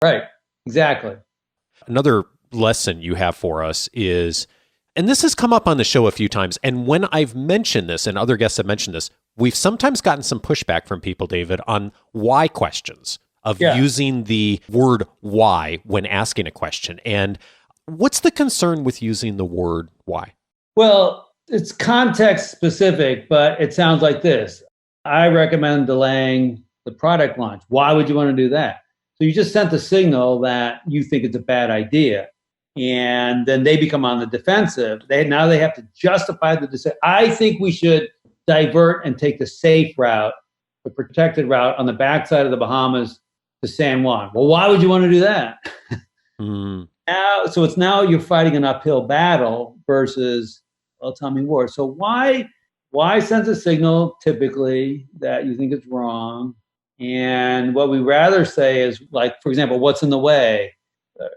Right. Exactly. Another lesson you have for us is, and this has come up on the show a few times, and when I've mentioned this and other guests have mentioned this, we've sometimes gotten some pushback from people, David, on why questions, of Yeah. using the word why when asking a question. And what's the concern with using the word why? Well, it's context specific, but it sounds like this. I recommend delaying the product launch. Why would you want to do that? So you just sent the signal that you think it's a bad idea. And then they become on the defensive. Now they have to justify the decision. I think we should divert and take the safe route, the protected route on the backside of the Bahamas to San Juan. Well, why would you want to do that? Mm, So it's now you're fighting an uphill battle versus, well, tell me more. So why sends a signal typically that you think it's wrong? And what we rather say is, like, for example, what's in the way?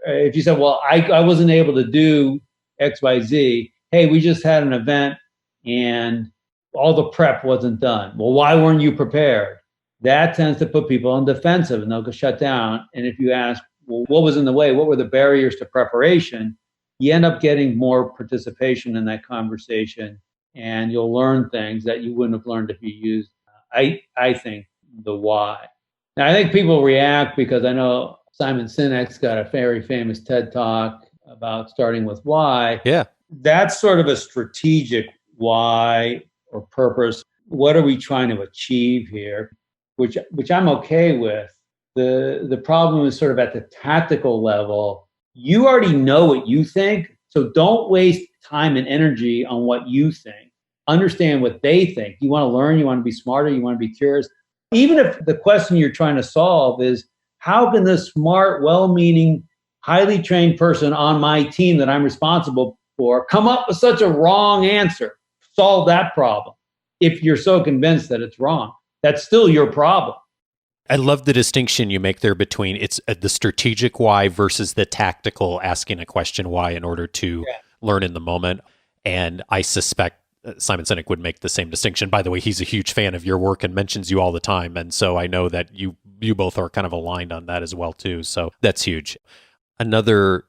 If you said, well, I wasn't able to do XYZ, hey, we just had an event and all the prep wasn't done. Well, why weren't you prepared? That tends to put people on defensive and they'll go shut down. And if you ask, well, what was in the way? What were the barriers to preparation? You end up getting more participation in that conversation and you'll learn things that you wouldn't have learned if you used, I think, the why. Now, I think people react because I know Simon Sinek's got a very famous TED talk about starting with why. yeah. That's sort of a strategic why or purpose. What are we trying to achieve here? Which I'm okay with. The problem is sort of at the tactical level. You already know what you think, so don't waste time and energy on what you think. Understand what they think. You want to learn, you want to be smarter, you want to be curious. Even if the question you're trying to solve is, how can this smart, well-meaning, highly trained person on my team that I'm responsible for come up with such a wrong answer? Solve that problem. If you're so convinced that it's wrong, that's still your problem. I love the distinction you make there between it's the strategic why versus the tactical asking a question why in order to learn in the moment. And I suspect Simon Sinek would make the same distinction. By the way, he's a huge fan of your work and mentions you all the time. And so I know that you both are kind of aligned on that as well too. So that's huge. Another